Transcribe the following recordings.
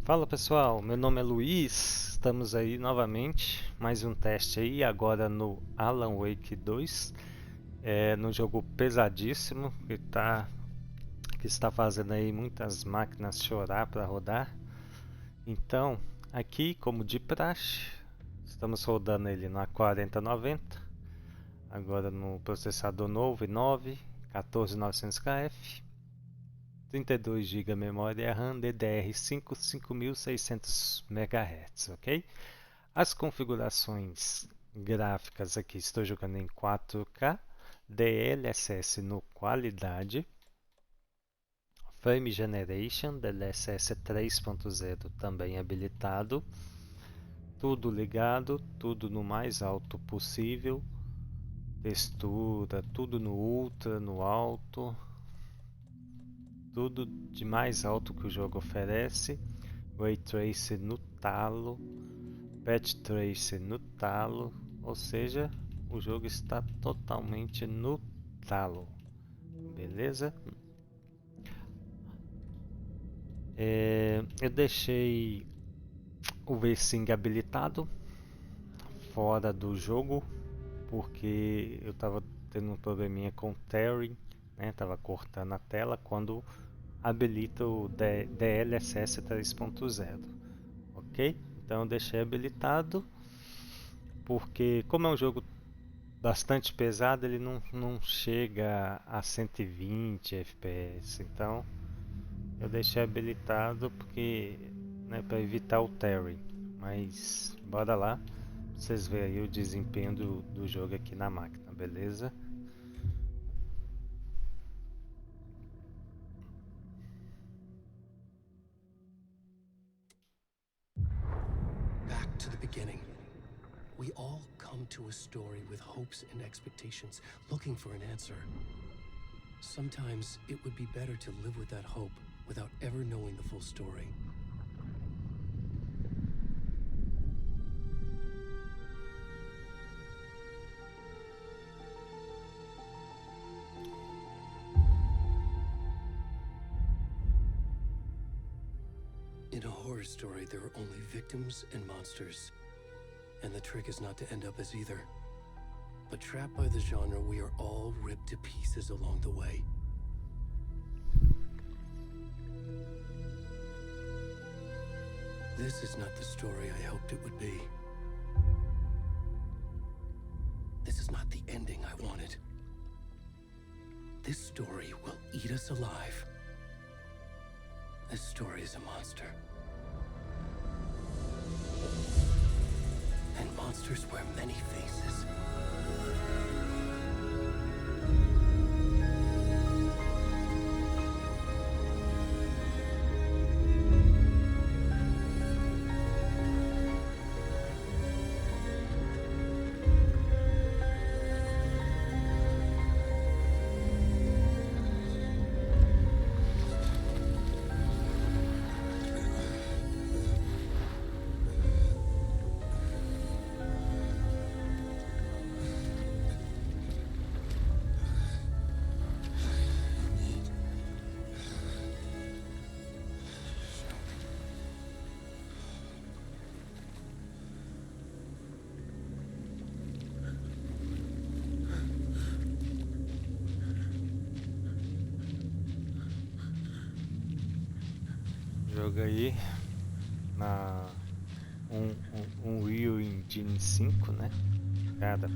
Fala pessoal, meu nome é Luiz, estamos aí novamente, mais um teste aí, agora no Alan Wake 2, no jogo pesadíssimo que está fazendo aí muitas máquinas chorar para rodar. Então, aqui como de praxe, estamos rodando ele na 4090, agora no processador novo i9 14900KF. 32 GB memória RAM DDR5 5600 MHz, ok? As configurações gráficas aqui, estou jogando em 4K, DLSS no qualidade, Frame Generation, DLSS 3.0 também habilitado, tudo ligado, tudo no mais alto possível, textura, tudo no Ultra, no alto, tudo de mais alto que o jogo oferece, Ray Tracer no talo, Patch Tracer no talo, ou seja, o jogo está totalmente no talo, beleza? Eu deixei o V-Sync habilitado fora do jogo porque eu estava tendo um probleminha com o tearing, né? Tava cortando a tela quando habilita o DLSS 3.0, ok? Então eu deixei habilitado porque como é um jogo bastante pesado, ele não chega a 120 FPS, então eu deixei habilitado porque, né, para evitar o tearing. Mas bora lá, pra vocês verem aí o desempenho do jogo aqui na máquina, beleza? Back to the beginning. We all come to a story with hopes and expectations, looking for an answer. Sometimes it would be better to live with that hope without ever knowing the full story. In a horror story, there are only victims and monsters. And the trick is not to end up as either. But trapped by the genre, we are all ripped to pieces along the way. This is not the story I hoped it would be. This is not the ending I wanted. This story will eat us alive. This story is a monster. And monsters wear many faces. Jogo aí na Unreal Engine 5, né? Cara,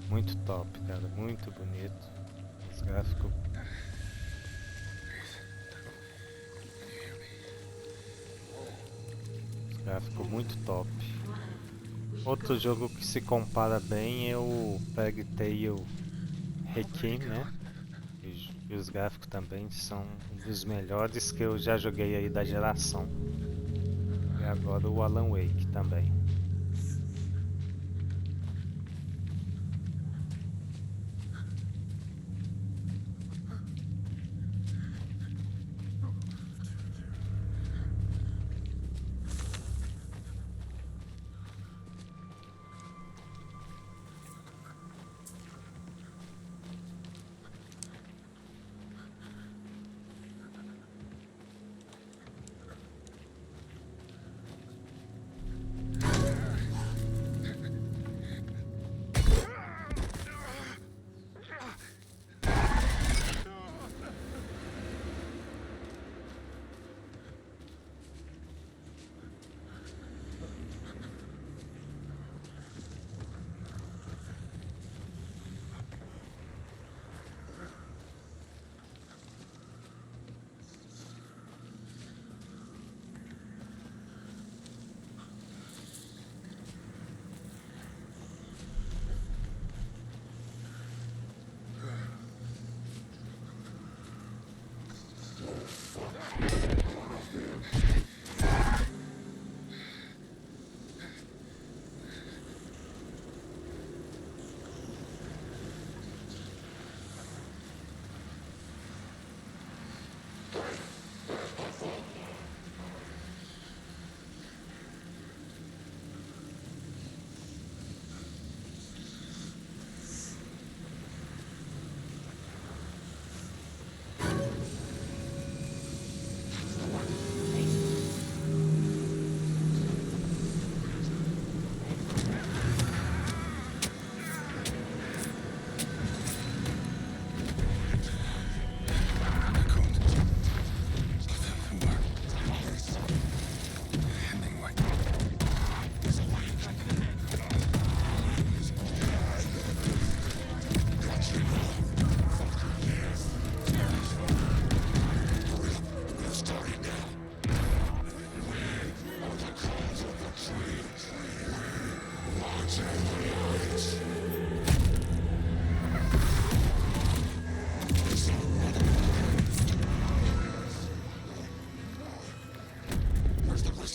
muito top, cara, muito bonito. Os gráficos, muito top. Outro jogo que se compara bem é o Plague Tale Requiem, né? E os gráficos também são um dos melhores que eu já joguei aí da geração. E agora o Alan Wake também.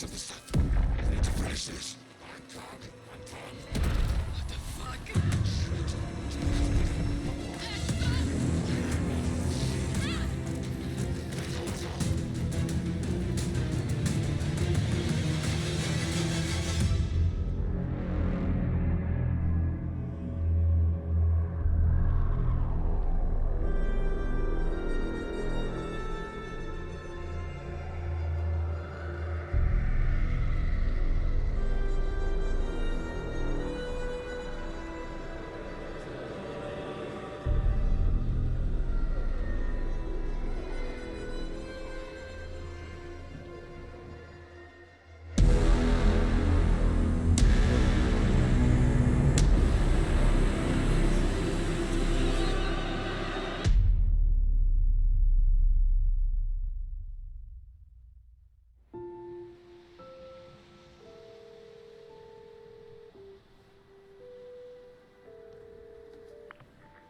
rest of the stuff. I need to finish this. What the fuck?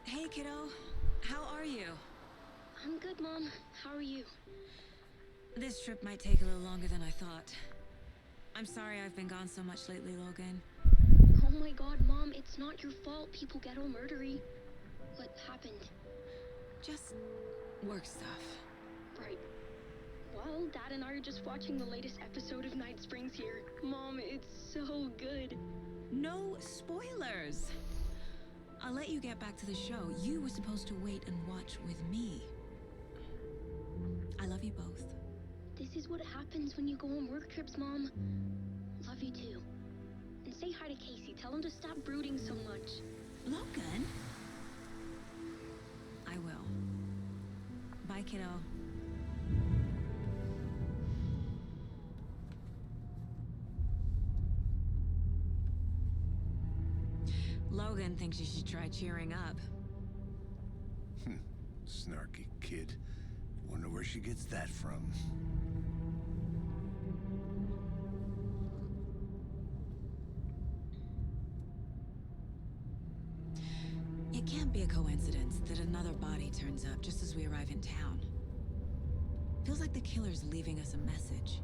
Hey, kiddo. How are you? I'm good, Mom. How are you? This trip might take a little longer than I thought. I'm sorry I've been gone so much lately, Logan. Oh my god, Mom, it's not your fault people get all murdery. What happened? Just work stuff. Right. Well, Dad and I are just watching the latest episode of Night Springs here. Mom, it's so good. No spoilers! I'll let you get back to the show. You were supposed to wait and watch with me. I love you both. This is what happens when you go on work trips, Mom. Love you too. And say hi to Casey. Tell him to stop brooding so much. Logan? I will. Bye, kiddo. Logan thinks you should try cheering up. Snarky kid. Wonder where she gets that from. It can't be a coincidence that another body turns up just as we arrive in town. Feels like the killer's leaving us a message.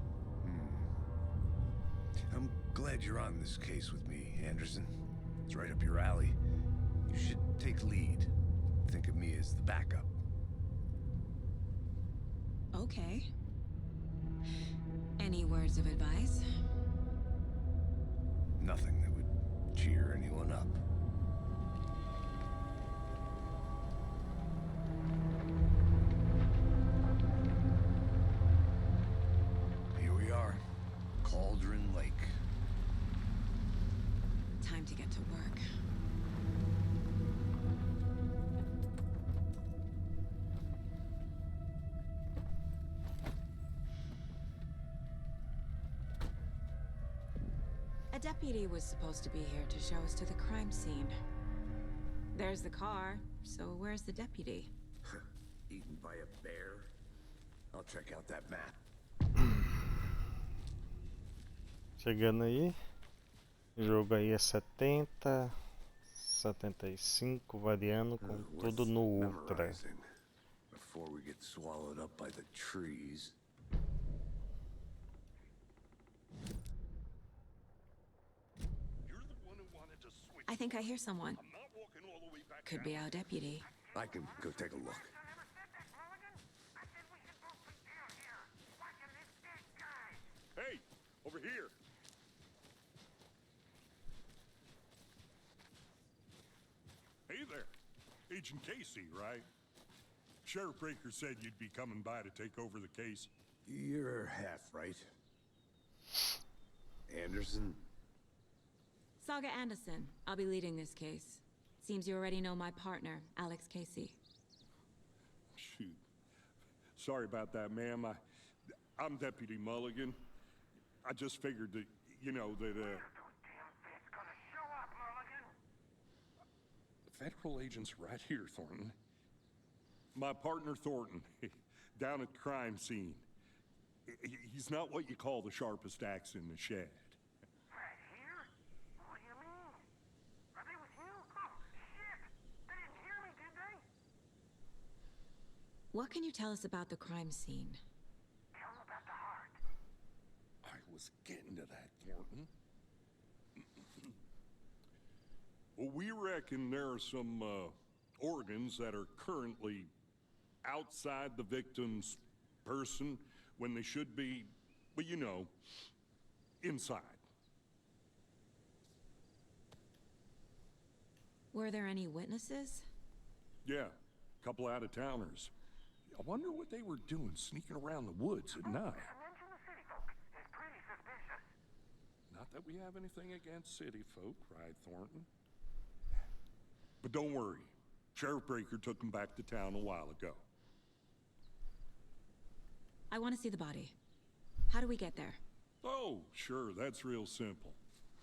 I'm glad you're on this case with me, Anderson. It's right up your alley. You should take lead. Think of me as the backup. Okay. Any words of advice? Nothing that would cheer anyone up. Here we are. Cauldron Lake. Time to get to work. A deputy was supposed to be here to show us to the crime scene. There's the car, so where's the deputy? Eaten by a bear? I'll check out that map. Chegando aí. O jogo aí é 70, 75, variando com tudo no Ultra. Memorizing before we get swallowed up by the trees. I think I hear someone. Could be our deputy. I can go take a look. Hey, over here. Hey there. Agent Casey, right? Sheriff Breaker said you'd be coming by to take over the case. You're half right. Anderson? Saga Anderson. I'll be leading this case. Seems you already know my partner, Alex Casey. Shoot. Sorry about that, ma'am. I'm Deputy Mulligan. I just figured that, Federal agent's right here, Thornton. My partner, Thornton, down at the crime scene. He's not what you call the sharpest axe in the shed. Right here? What do you mean? Are they with you? Oh, shit! They didn't hear me, did they? What can you tell us about the crime scene? Tell them about the heart. I was getting to that, Thornton. Well, we reckon there are some organs that are currently outside the victim's person when they should be, well, you know, inside. Were there any witnesses? Yeah, a couple out-of-towners. I wonder what they were doing sneaking around the woods at night. Mention the city folk. It's pretty suspicious. Not that we have anything against city folk, right, Thornton? But don't worry. Sheriff Breaker took them back to town a while ago. I want to see the body. How do we get there? Oh, sure, that's real simple.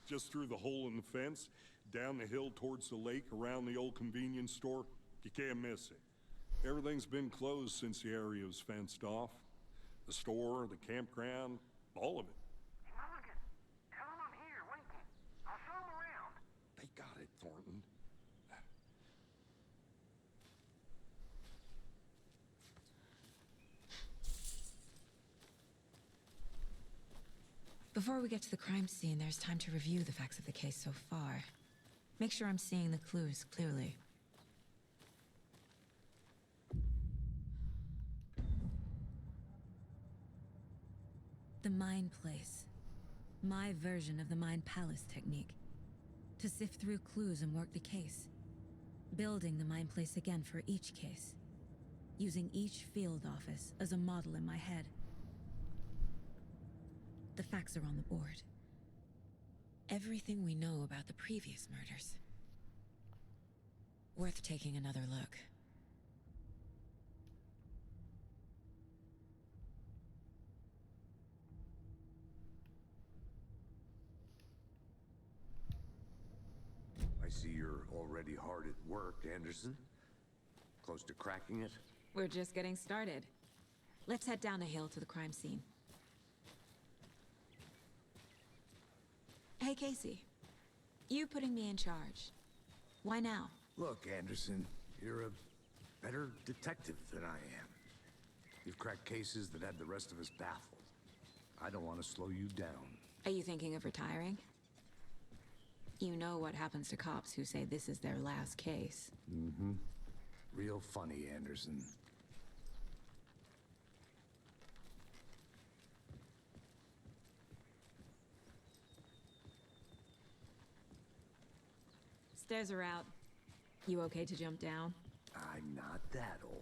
Just through the hole in the fence, down the hill towards the lake, around the old convenience store. You can't miss it. Everything's been closed since the area was fenced off. The store, the campground, all of it. Mulligan, tell him I'm here waiting. I'll show him around. They got it, Thornton. Before we get to the crime scene, there's time to review the facts of the case so far. Make sure I'm seeing the clues clearly. The Mind Place. My version of the Mind Palace technique. To sift through clues and work the case. Building the Mind Place again for each case. Using each field office as a model in my head. The facts are on the board. Everything we know about the previous murders. Worth taking another look. I see you're already hard at work, Anderson. Close to cracking it? We're just getting started. Let's head down a hill to the crime scene. Hey, Casey. You putting me in charge. Why now? Look, Anderson, you're a better detective than I am. You've cracked cases that had the rest of us baffled. I don't want to slow you down. Are you thinking of retiring? You know what happens to cops who say this is their last case. Mm-hmm. Real funny, Anderson. Stairs are out. You okay to jump down? I'm not that old.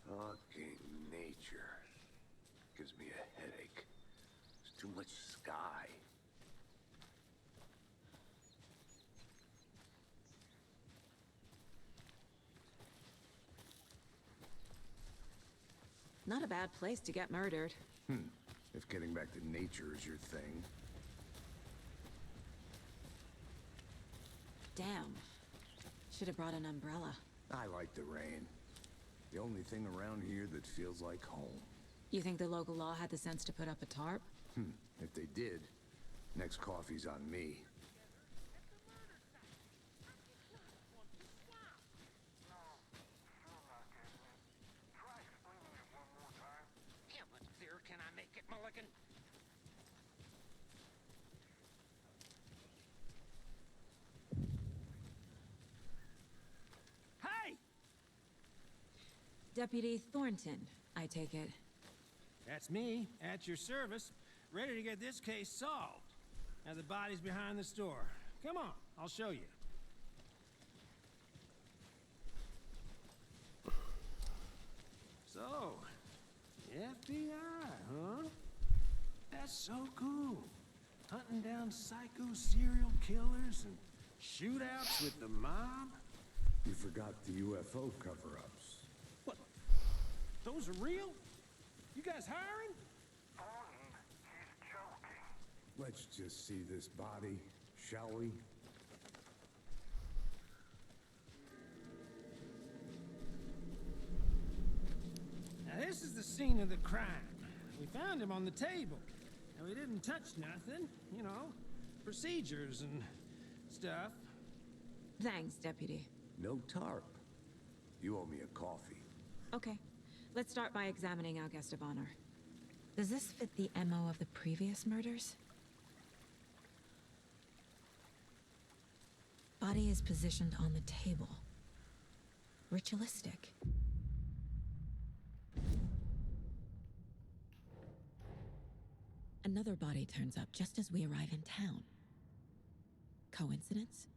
Fucking nature. Gives me a headache. There's too much sky. Not a bad place to get murdered. If getting back to nature is your thing. Damn. Should have brought an umbrella. I like the rain. The only thing around here that feels like home. You think the local law had the sense to put up a tarp? If they did, next coffee's on me. Try explaining it one more time. How much clearer can I make it, Mulligan? Hey! Deputy Thornton, I take it. That's me, at your service, ready to get this case solved. Now the body's behind the store. Come on, I'll show you. So, FBI, huh? That's so cool. Hunting down psycho serial killers and shootouts with the mob. You forgot the UFO cover-ups. What? Those are real? You guys hiring? Thornton, he's joking. Let's just see this body, shall we? This is the scene of the crime. We found him on the table. And we didn't touch nothing, you know, procedures and stuff. Thanks, Deputy. No tarp. You owe me a coffee. Okay, let's start by examining our guest of honor. Does this fit the MO of the previous murders? Body is positioned on the table. Ritualistic. Another body turns up just as we arrive in town. Coincidence?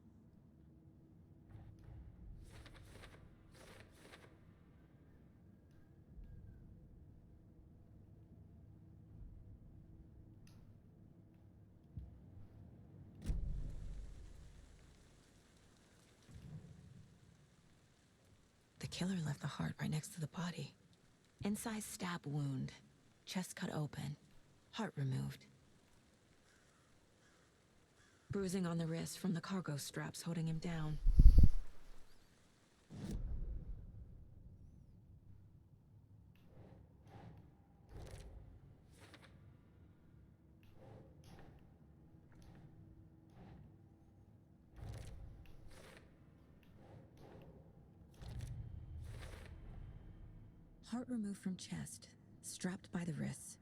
The killer left the heart right next to the body. Incised stab wound, chest cut open, heart removed. Bruising on the wrist from the cargo straps holding him down. Heart removed from chest, strapped by the wrists.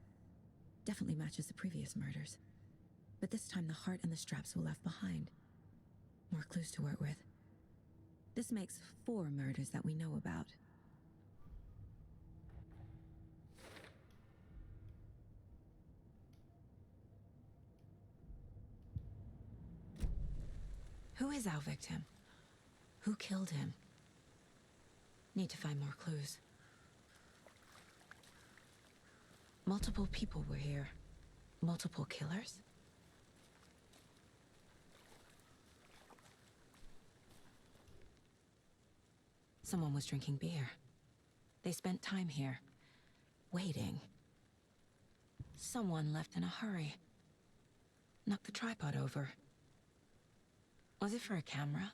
Definitely matches the previous murders. But this time the heart and the straps were left behind. More clues to work with. This makes 4 murders that we know about. Who is our victim? Who killed him? Need to find more clues. Multiple people were here. Multiple killers? Someone was drinking beer. They spent time here, waiting. Someone left in a hurry. Knocked the tripod over. Was it for a camera?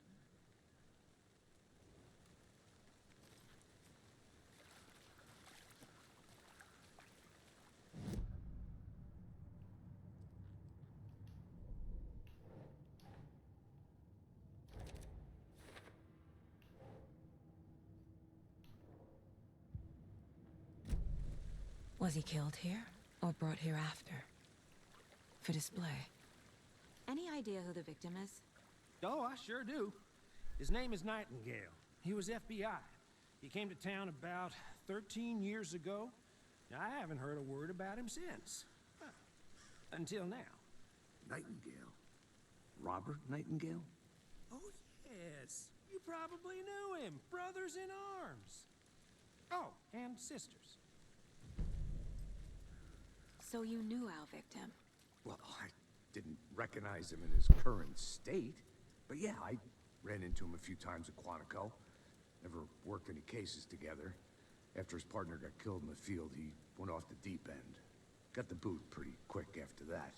Was he killed here, or brought here after? For display. Any idea who the victim is? Oh, I sure do. His name is Nightingale. He was FBI. He came to town about 13 years ago. I haven't heard a word about him since. Well, until now. Nightingale? Robert Nightingale? Oh, yes. You probably knew him. Brothers in arms. Oh, and sisters. So you knew our victim? Well, I didn't recognize him in his current state. But yeah, I ran into him a few times at Quantico. Never worked any cases together. After his partner got killed in the field, he went off the deep end. Got the boot pretty quick after that.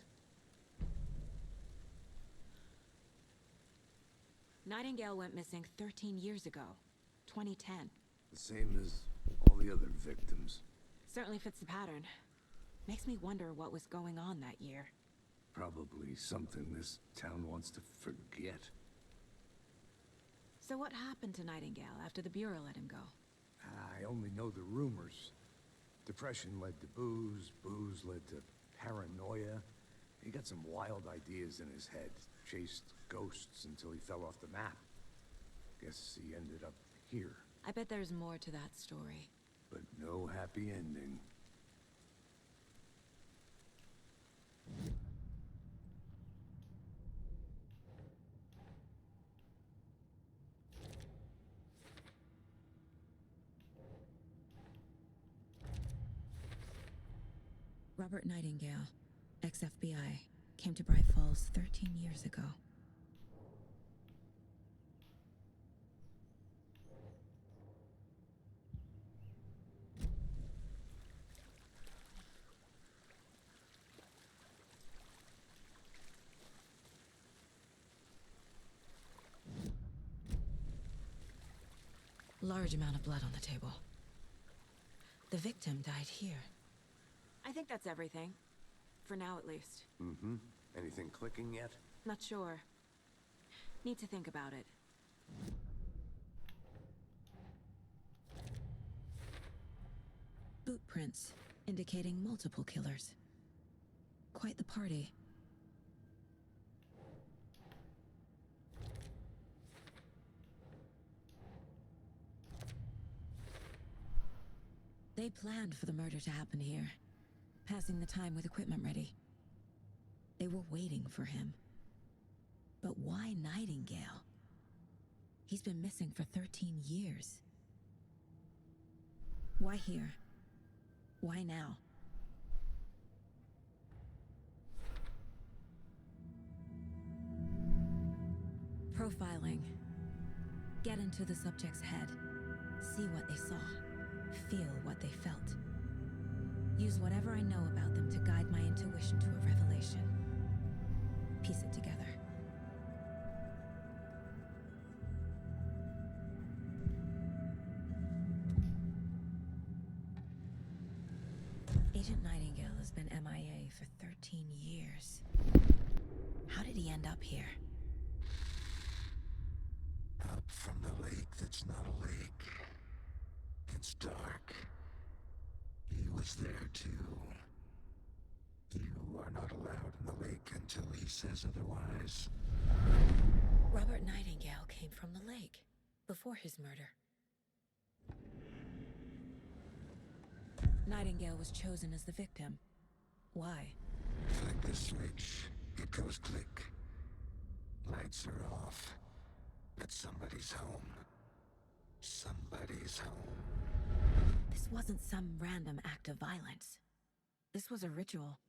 Nightingale went missing 13 years ago, 2010. The same as all the other victims. Certainly fits the pattern. Makes me wonder what was going on that year. Probably something this town wants to forget. So what happened to Nightingale after the Bureau let him go? I only know the rumors. Depression led to booze, booze led to paranoia. He got some wild ideas in his head, chased ghosts until he fell off the map. Guess he ended up here. I bet there's more to that story. But no happy ending. Robert Nightingale, ex-FBI, came to Bright Falls 13 years ago. Large amount of blood on the table. The victim died here. I think that's everything. For now, at least. Mm-hmm. Anything clicking yet? Not sure. Need to think about it. Boot prints, indicating multiple killers. Quite the party. They planned for the murder to happen here, passing the time with equipment ready. They were waiting for him. But why Nightingale? He's been missing for 13 years. Why here? Why now? Profiling. Get into the subject's head. See what they saw. Feel what they felt. Use whatever I know about them to guide my intuition to a revelation. Piece it together. Agent Nightingale has been MIA for 13 years. How did he end up here? Up from the lake that's not a lake. It's dark. He was there too. You are not allowed in the lake until he says otherwise. Robert Nightingale came from the lake before his murder. Nightingale was chosen as the victim. Why? Flick the switch. It goes click. Lights are off. But somebody's home. Somebody's home. This wasn't some random act of violence. This was a ritual.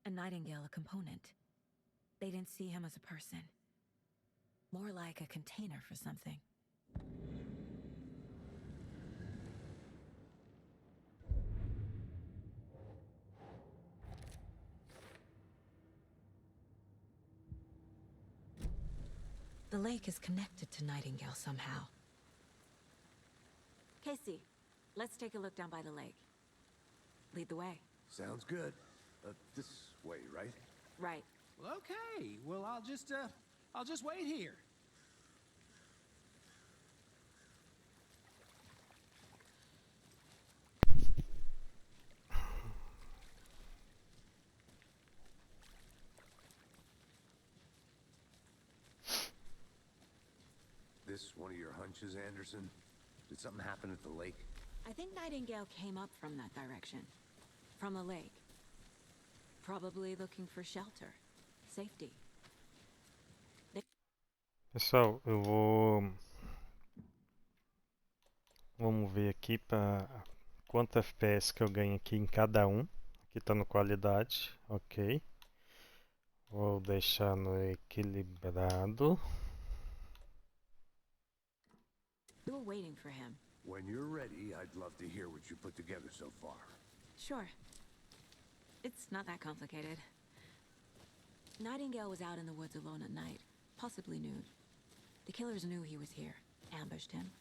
A Nightingale a component. They didn't see him as a person. More like a container for something. The lake is connected to Nightingale somehow. Casey, let's take a look down by the lake. Lead the way. Sounds good. This way, right? Right. Well, okay. Well, I'll just wait here. This one of your hunches, Anderson? Did something happen at the lake? I think Nightingale came up from that direction. From the lake. Probably looking for shelter. Safety. Pessoal, eu vou... Vamos ver aqui para quanto FPS que eu ganho aqui em cada um. Aqui tá no qualidade, ok. Vou deixar no equilibrado. We were waiting for him. When you're ready, I'd love to hear what you put together so far. Sure. It's not that complicated. Nightingale was out in the woods alone at night, possibly nude. The killers knew he was here, ambushed him,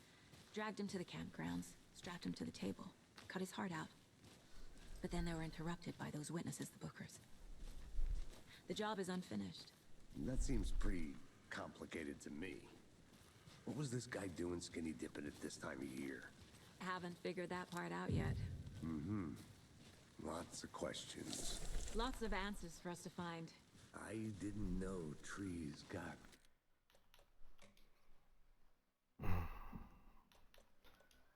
dragged him to the campgrounds, strapped him to the table, cut his heart out. But then they were interrupted by those witnesses, the Bookers. The job is unfinished. That seems pretty complicated to me. What was this guy doing skinny dipping at this time of year? Haven't figured that part out yet. Mm-hmm. Lots of questions. Lots of answers for us to find. I didn't know trees got...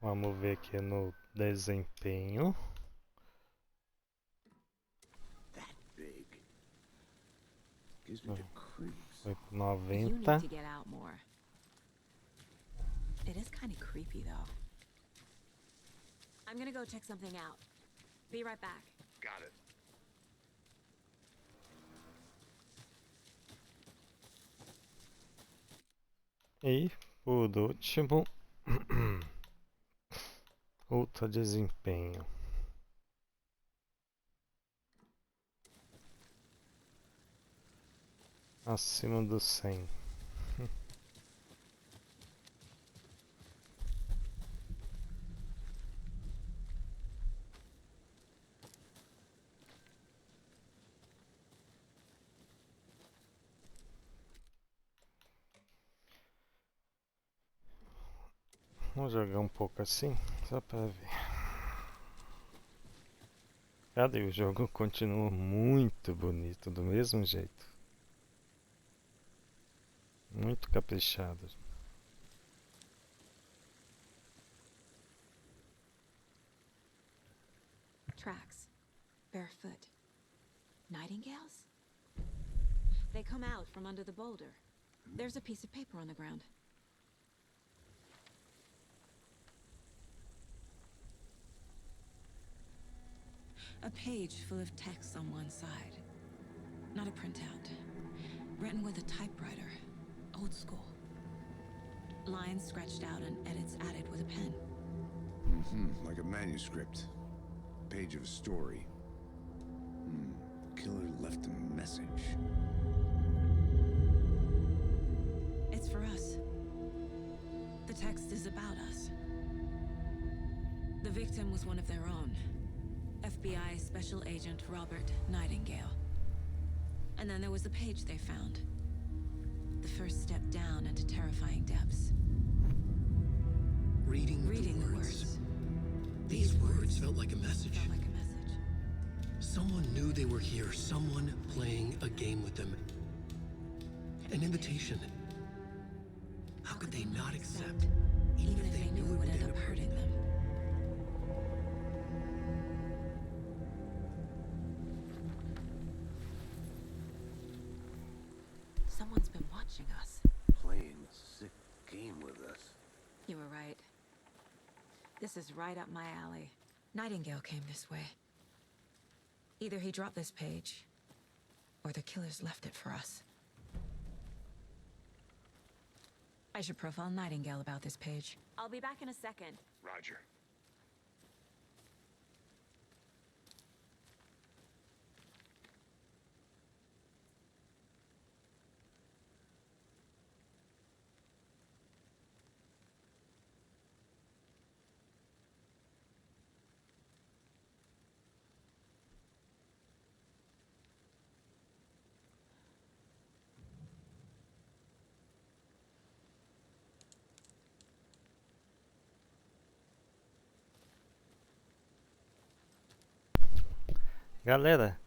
Vamos ver aqui no desempenho. that big. Gives me the creeps. Foi pro You need 90. to get out more. It is kind of creepy, though. I'm gonna go check something out. Be right back. Got it. E por último, outro desempenho. Acima do 100. Vamos jogar um pouco assim, só pra ver. Cadê o jogo? Continua muito bonito, do mesmo jeito. Muito caprichado. Tracks. Barefoot. Nightingales? They come out from under the boulder. There's a piece of paper on the ground. A page full of text on one side. Not a printout. Written with a typewriter. Old school. Lines scratched out and edits added with a pen. Like a manuscript. Page of a story. Killer left a message. It's for us. The text is about us. The victim was one of their own. FBI Special Agent Robert Nightingale. And then there was the page they found. The first step down into terrifying depths. Reading the words. These words felt like a message. Someone knew they were here, someone playing a game with them. An invitation. How could they not accept, even if they knew it would end up hurting them? Someone's been watching us. Playing a sick game with us. You were right. This is right up my alley. Nightingale came this way. Either he dropped this page, or the killers left it for us. I should profile Nightingale about this page. I'll be back in a second. Roger. Galera,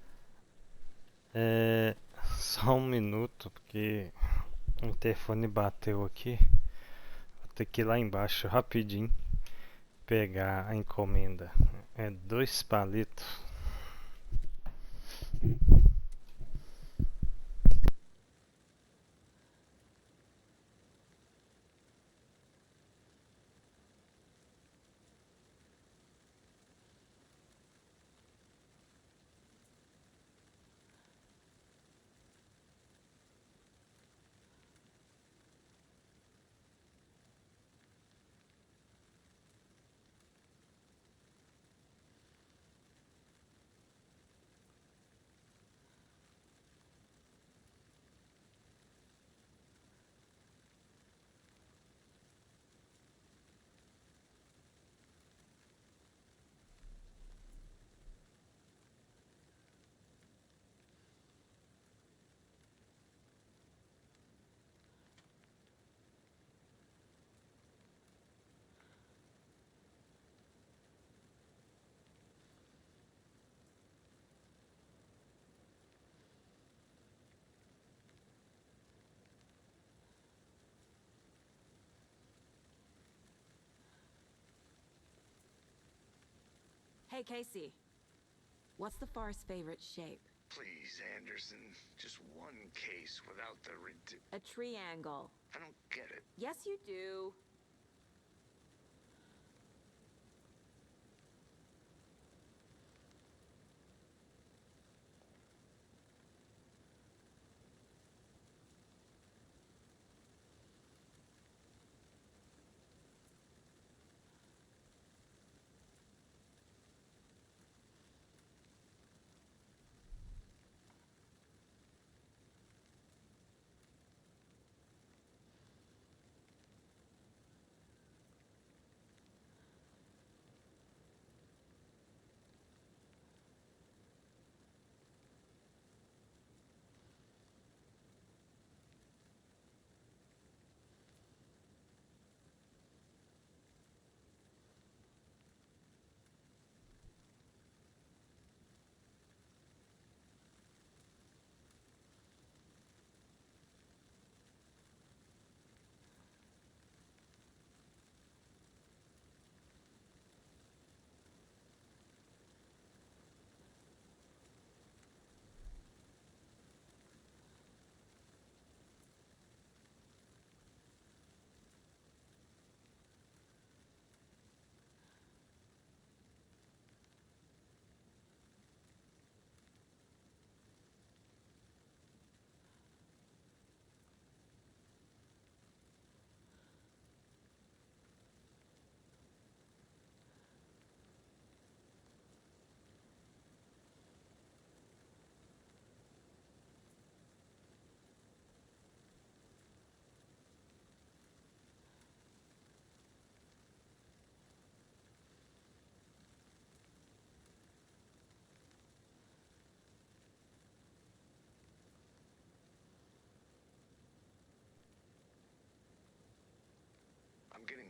só um minuto porque o interfone bateu aqui. Vou ter que ir lá embaixo rapidinho pegar a encomenda. É 2 palitos. Hey, Casey. What's the far's favorite shape? Please, Anderson. Just one case without the A triangle. I don't get it. Yes, you do.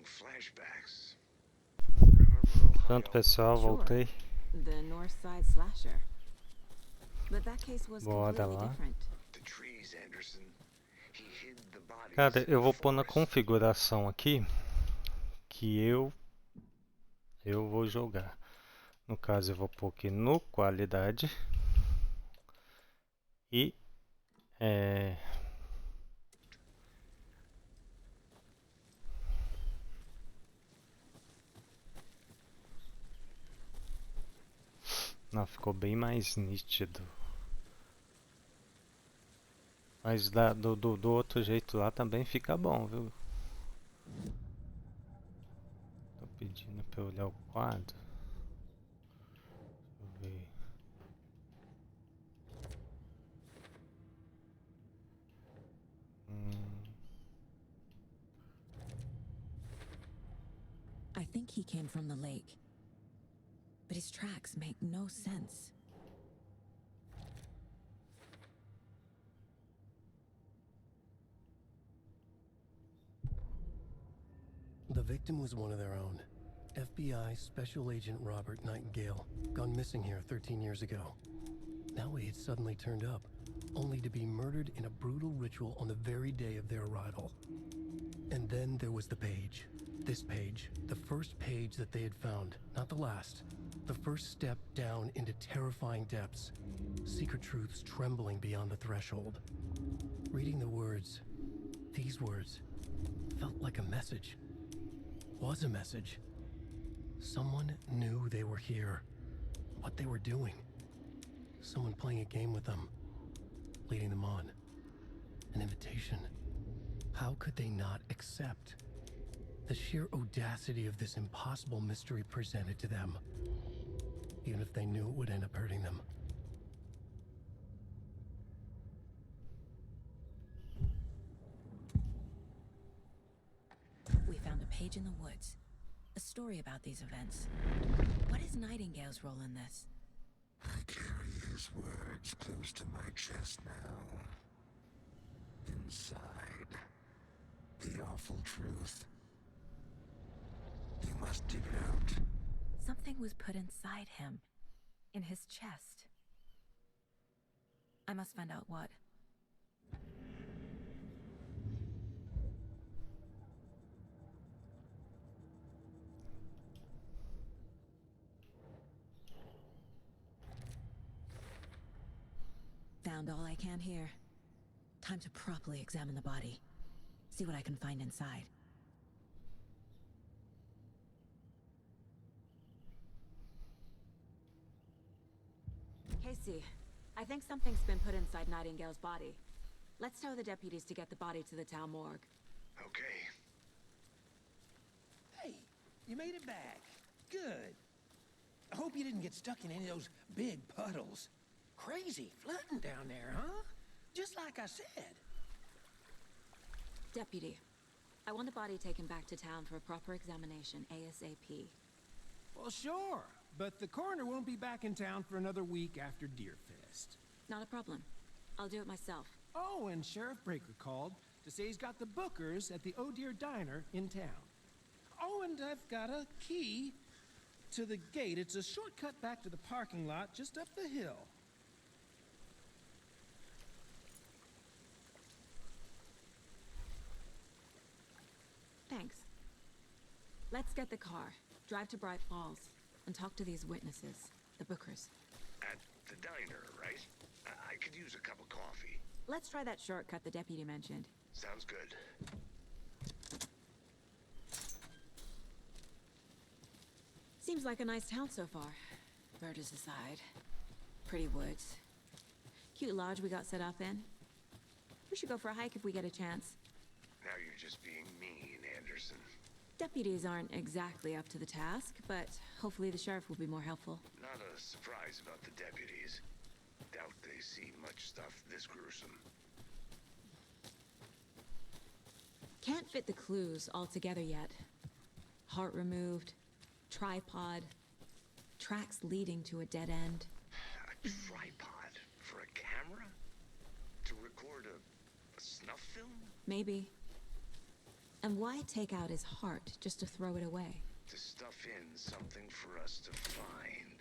having flashbacks. Remember Pronto, Ohio? pessoal, Sure. voltei. The North Side Slasher. But that case was Bora completely lá. different. The trees, Anderson. He hid the bodies Cara, in eu the vou pôr na forest. configuração aqui que eu vou jogar. No caso, eu vou pôr aqui no qualidade e não, ficou bem mais nítido. Mas do outro jeito lá também fica bom, viu? Tô pedindo pra eu olhar o quadro. Deixa eu ver. I think he came from the lake. But his tracks make no sense. The victim was one of their own. FBI Special Agent Robert Nightingale, gone missing here 13 years ago. Now he had suddenly turned up, only to be murdered in a brutal ritual on the very day of their arrival. And then there was the page. This page, the first page that they had found, not the last. The first step down into terrifying depths. Secret truths trembling beyond the threshold. Reading the words, these words, felt like a message. Was a message. Someone knew they were here, what they were doing. Someone playing a game with them, leading them on. An invitation. How could they not accept? The sheer audacity of this impossible mystery presented to them, even if they knew it would end up hurting them. We found a page in the woods. A story about these events. What is Nightingale's role in this? I carry his words close to my chest now. Inside, the awful truth. You must dig it out. Something was put inside him. In his chest. I must find out what. Found all I can here. Time to properly examine the body. See what I can find inside. Casey, I think something's been put inside Nightingale's body. Let's tell the deputies to get the body to the town morgue. Okay. Hey, you made it back. Good. I hope you didn't get stuck in any of those big puddles. Crazy flooding down there, huh? Just like I said. Deputy, I want the body taken back to town for a proper examination ASAP. Well, sure. But the coroner won't be back in town for another week after Deerfest. Not a problem. I'll do it myself. Oh, and Sheriff Breaker called to say he's got the Bookers at the Oh Dear Diner in town. Oh, and I've got a key to the gate. It's a shortcut back to the parking lot just up the hill. Thanks. Let's get the car, drive to Bright Falls, and talk to these witnesses, the Bookers. At the diner, right? I could use a cup of coffee. Let's try that shortcut the deputy mentioned. Sounds good. Seems like a nice town so far. Murders aside. Pretty woods. Cute lodge we got set up in. We should go for a hike if we get a chance. Now you're just being mean, Anderson. Deputies aren't exactly up to the task, but hopefully the sheriff will be more helpful. Not a surprise about the deputies. Doubt they see much stuff this gruesome. Can't fit the clues all together yet. Heart removed, tripod, tracks leading to a dead end. A tripod for a camera? To record a snuff film? Maybe. And why take out his heart just to throw it away? To stuff in something for us to find.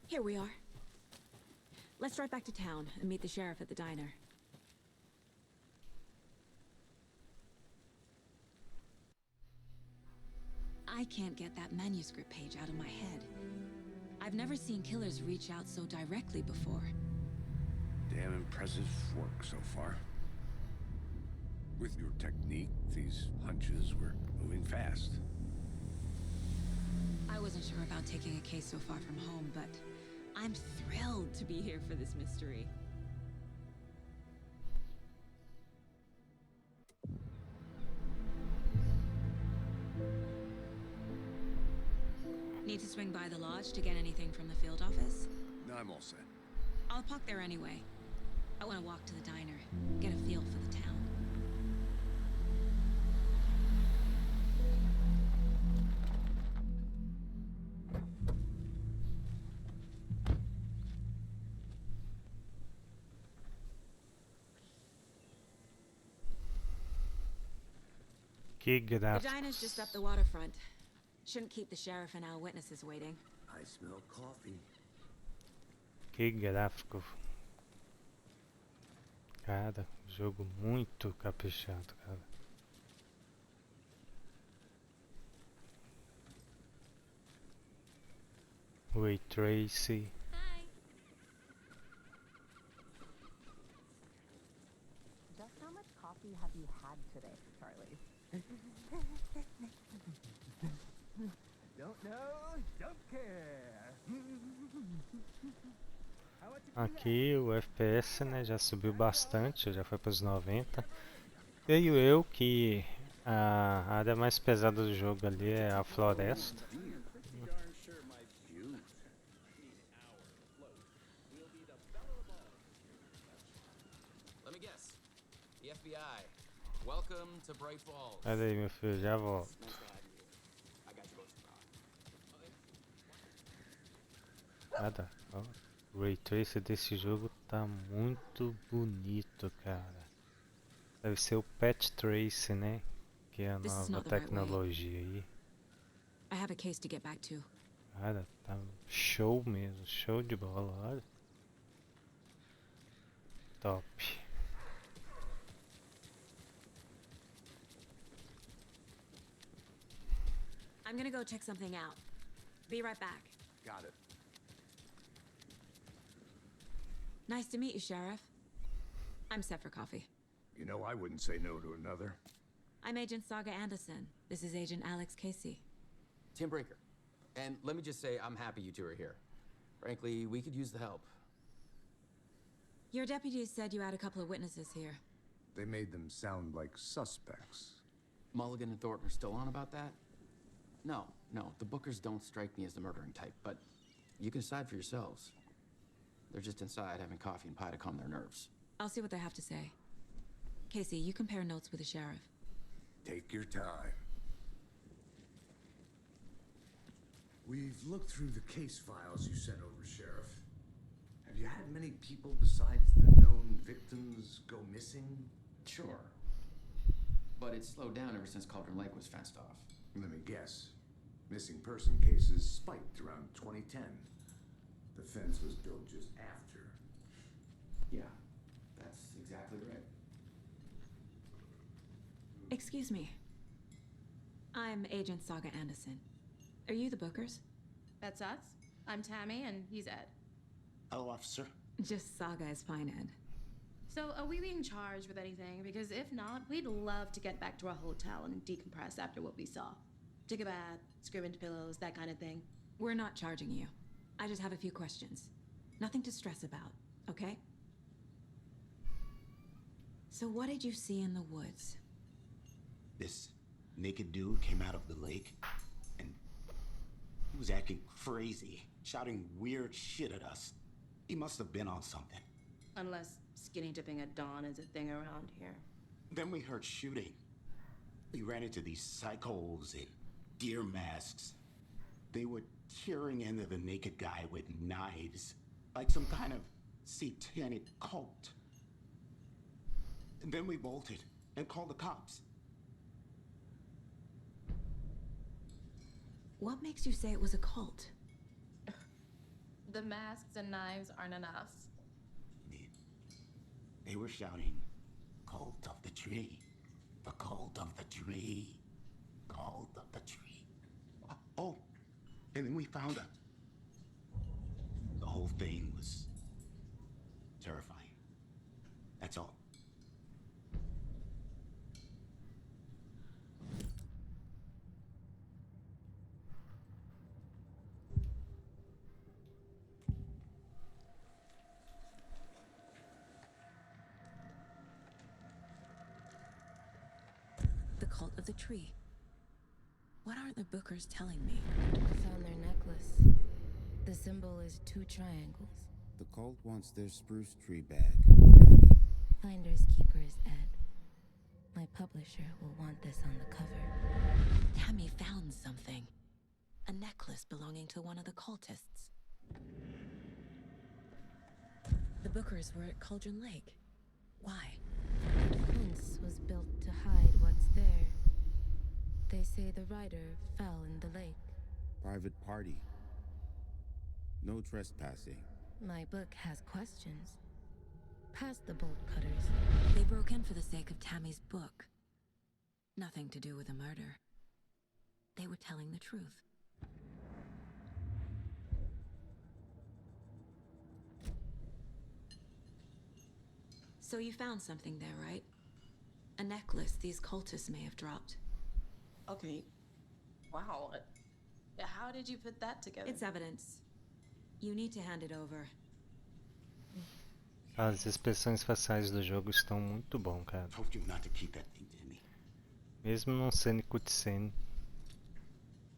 Here we are. Let's drive back to town and meet the sheriff at the diner. I can't get that manuscript page out of my head. I've never seen killers reach out so directly before. Damn impressive work so far. With your technique, these hunches were moving fast. I wasn't sure about taking a case so far from home, but I'm thrilled to be here for this mystery. Need to swing by the lodge to get anything from the field office? No, I'm all set. I'll park there anyway. I want to walk to the diner, get a feel for the town. Que The gráficos. diner's just up the waterfront. Shouldn't keep the sheriff and our witnesses waiting. I smell coffee. Que gráfico. Cara, jogo muito caprichado, cara. Ray Tracy. Hi. Just how much coffee have you had today, Charlie? Don't know, don't care. Aqui o FPS, né, já subiu bastante, já foi para os 90. Creio eu que a área mais pesada do jogo ali é a floresta. Let me guess. The FBI. Welcome to Bright Falls. Pera aí, meu filho, já volto. I got you both. Cara, ó, o Ray Tracer desse jogo tá muito bonito, cara. Deve ser o Patch Trace, né? Que é a This is nova not the right way. tecnologia aí. I have a case to get back to. Cara, tá show mesmo, show de bola, olha. Top. I'm gonna go check something out. Be right back. Got it. Nice to meet you, Sheriff. I'm set for coffee. You know, I wouldn't say no to another. I'm Agent Saga Anderson. This is Agent Alex Casey. Tim Brinker. And let me just say, I'm happy you two are here. Frankly, we could use the help. Your deputies said you had a couple of witnesses here. They made them sound like suspects. Mulligan and Thornton are still on about that? No, the Bookers don't strike me as the murdering type, but you can decide for yourselves. They're just inside having coffee and pie to calm their nerves. I'll see what they have to say. Casey, you compare notes with the sheriff. Take your time. We've looked through the case files you sent over, Sheriff. Have you had many people besides the known victims go missing? Sure. But it's slowed down ever since Cauldron Lake was fenced off. Let me guess. Missing person cases spiked around 2010. The fence was built just after. Yeah, that's exactly right. Excuse me. I'm Agent Saga Anderson. Are you the Bookers? That's us. I'm Tammy, and he's Ed. Hello, officer. Just Saga is fine, Ed. So, are we being charged with anything? Because if not, we'd love to get back to our hotel and decompress after what we saw. Take a bath, scream into pillows, that kind of thing. We're not charging you. I just have a few questions. Nothing to stress about, okay? So what did you see in the woods? This naked dude came out of the lake, and he was acting crazy, shouting weird shit at us. He must have been on something. Unless skinny dipping at dawn is a thing around here. Then we heard shooting. We ran into these psychos in deer masks. They were tearing into the naked guy with knives, like some kind of satanic cult. And then we bolted and called the cops. What makes you say it was a cult? The masks and knives aren't enough. They were shouting, "Cult of the tree, the cult of the tree, cult of the tree." Oh, and then we found her. The whole thing was terrifying. That's all. The cult of the tree. What aren't the Bookers telling me? Found their necklace. The symbol is 2 triangles. The cult wants their spruce tree back, Tammy. Finders keepers, Ed. My publisher will want this on the cover. Tammy found something. A necklace belonging to one of the cultists. The Bookers were at Cauldron Lake. Why? The fence was built to hide what's there. They say the rider fell in the lake. Private party. No trespassing. My book has questions. Past the bolt cutters. They broke in for the sake of Tammy's book. Nothing to do with a murder. They were telling the truth. So you found something there, right? A necklace these cultists may have dropped. Okay. Wow. How did you put that together? It's evidence. You need to hand it over. As expressões faciais do jogo estão muito bom, cara. Told you not to keep that thing, Tammy. Mesmo não sendo cutscene.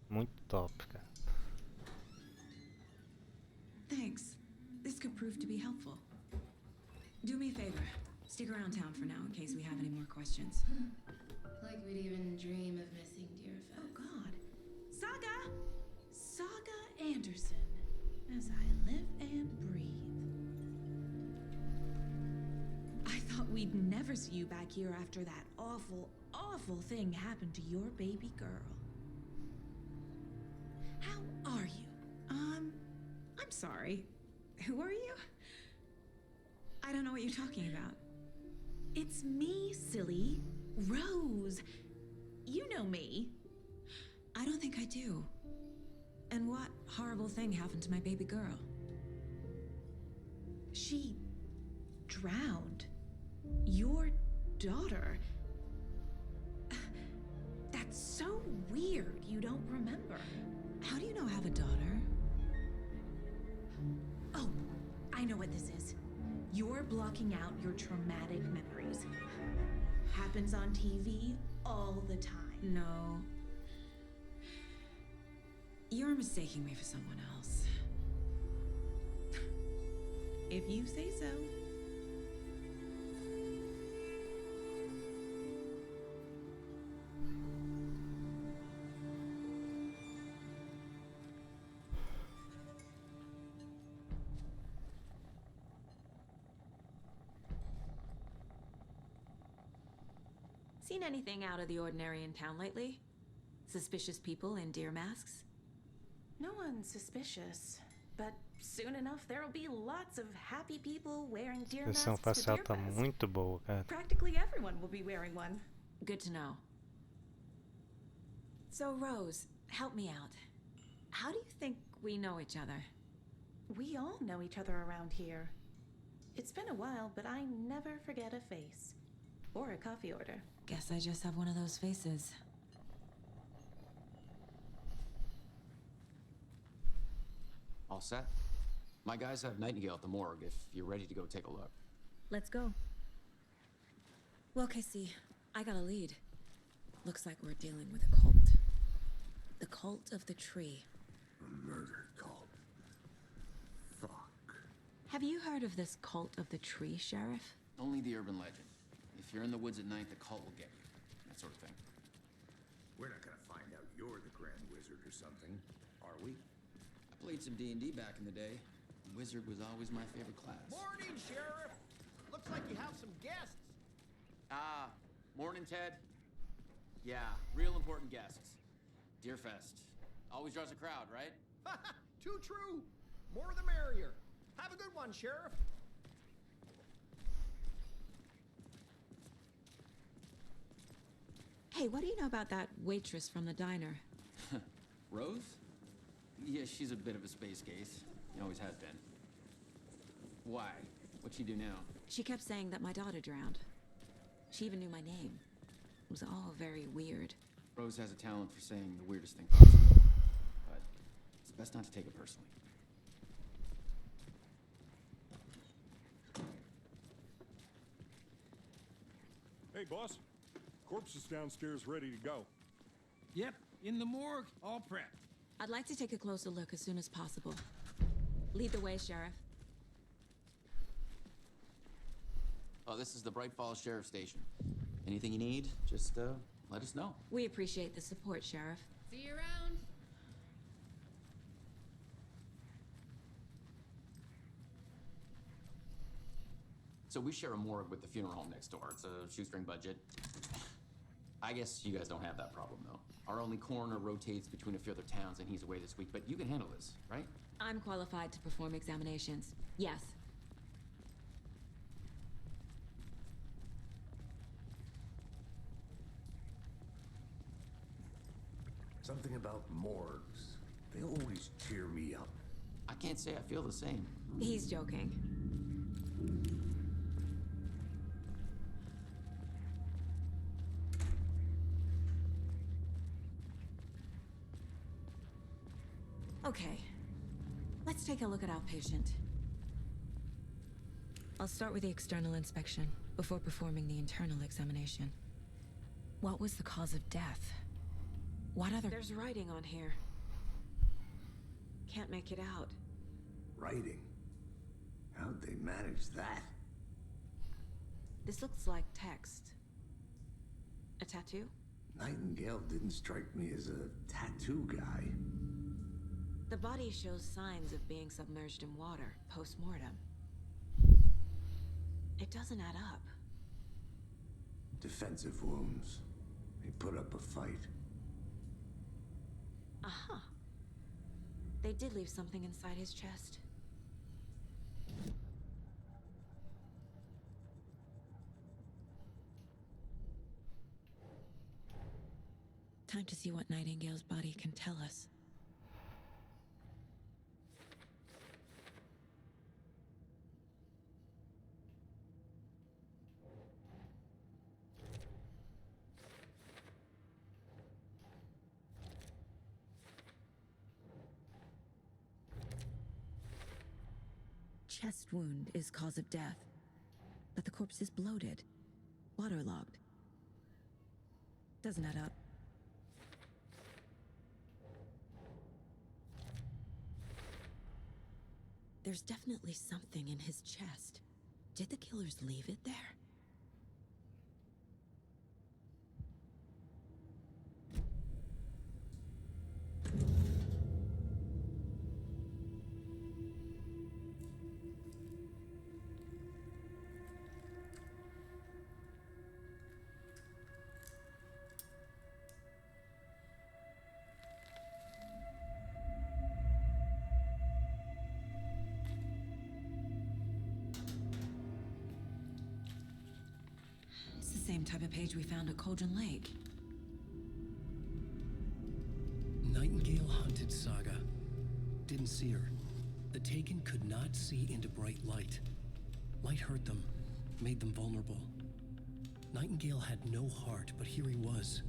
Muito top, cara. Thanks. This could prove to be helpful. Do me a favor. Stick around town for now in case we have any more questions. Like we'd even dream of missing dear Fez. Oh God. Saga! Saga Anderson. As I live and breathe. I thought we'd never see you back here after that awful, awful thing happened to your baby girl. How are you? I'm sorry. Who are you? I don't know what you're talking about. It's me, silly. Rose. You know me. I don't think I do. And what horrible thing happened to my baby girl? She drowned. Your daughter. That's so weird you don't remember. How do you know I have a daughter? Oh, I know what this is. You're blocking out your traumatic memories. Happens on TV all the time. No. You're mistaking me for someone else. If you say so. Seen anything out of the ordinary in town lately? Suspicious people in deer masks? No one's suspicious, but soon enough there'll be lots of happy people wearing deer A expressão masks to facial Deer tá Fest. muito boa, cara. Practically everyone will be wearing one. Good to know. So, Rose, help me out. How do you think we know each other? We all know each other around here. It's been a while, but I never forget a face. Or a coffee order. Guess I just have one of those faces. All set? My guys have Nightingale at the morgue if you're ready to go take a look. Let's go. Well, Casey, I got a lead. Looks like we're dealing with a cult. The cult of the tree. A murder cult. Fuck. Have you heard of this cult of the tree, Sheriff? Only the urban legend. If you're in the woods at night, the cult will get you. That sort of thing. We're not gonna find out you're the Grand Wizard or something, are we? Played some D&D back in the day. Wizard was always my favorite class. Morning, Sheriff. Looks like you have some guests. Ah, morning, Ted. Yeah, real important guests. Deerfest. Always draws a crowd, right? Too true. More the merrier. Have a good one, Sheriff. Hey, what do you know about that waitress from the diner? Rose? Yeah, she's a bit of a space case. Always has been. Why? What'd she do now? She kept saying that my daughter drowned. She even knew my name. It was all very weird. Rose has a talent for saying the weirdest thing possible. But it's best not to take it personally. Hey, boss. Corpse is downstairs ready to go. Yep, in the morgue, all prepped. I'd like to take a closer look as soon as possible. Lead the way, Sheriff. Oh, this is the Bright Falls Sheriff Station. Anything you need, just let us know. We appreciate the support, Sheriff. See you around. So we share a morgue with the funeral home next door. It's a shoestring budget. I guess you guys don't have that problem, though. Our only coroner rotates between a few other towns, and he's away this week, but you can handle this, right? I'm qualified to perform examinations. Yes. Something about morgues. They always cheer me up. I can't say I feel the same. He's joking. Okay, let's take a look at our patient. I'll start with the external inspection before performing the internal examination. What was the cause of death? What other— There's writing on here. Can't make it out. Writing? How'd they manage that? This looks like text. A tattoo? Nightingale didn't strike me as a tattoo guy. The body shows signs of being submerged in water post-mortem. It doesn't add up. Defensive wounds. He put up a fight. Aha. They did leave something inside his chest. Time to see what Nightingale's body can tell us. Chest wound is cause of death, but the corpse is bloated, waterlogged. Doesn't add up. There's definitely something in his chest. Did the killers leave it there? It's the same type of page we found at Cauldron Lake. Nightingale hunted Saga. Didn't see her. The Taken could not see into bright light. Light hurt them, made them vulnerable. Nightingale had no heart, but here he was,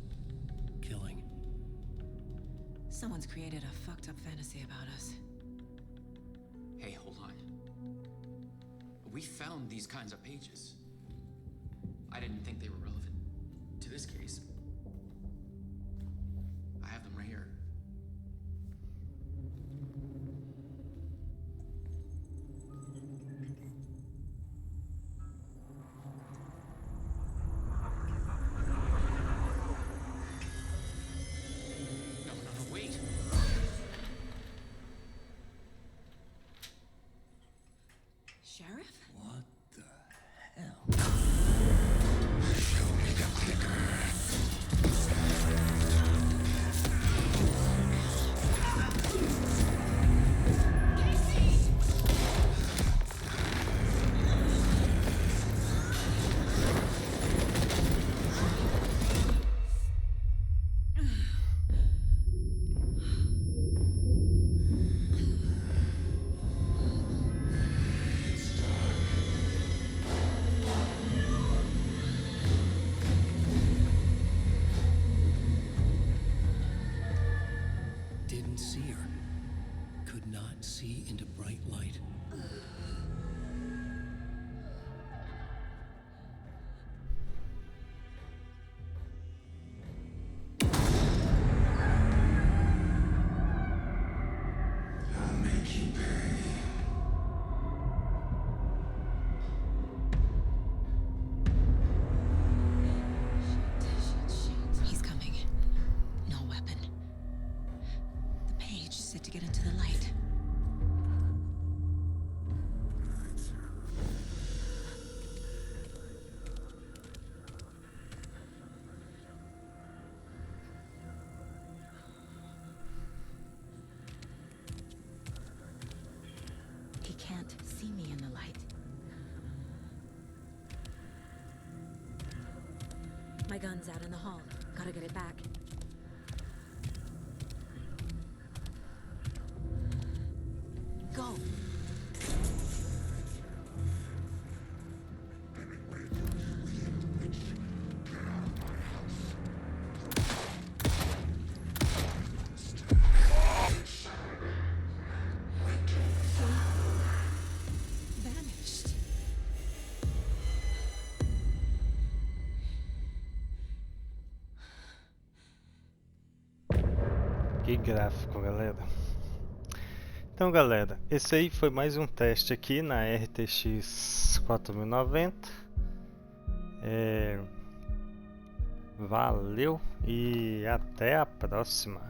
killing. Someone's created a fucked up fantasy about us. Hey, hold on. We found these kinds of pages. I didn't think they were relevant to this case. I have them right here. No, wait. me into bright light. I'll make you pay. He's coming. No weapon. The page said to get into the light. He can't see me in the light. My gun's out in the hall. Gotta get it back. Go! Vanished. Que gráfico, galera. Então, galera, esse aí foi mais um teste aqui na RTX 4090. Valeu e até a próxima.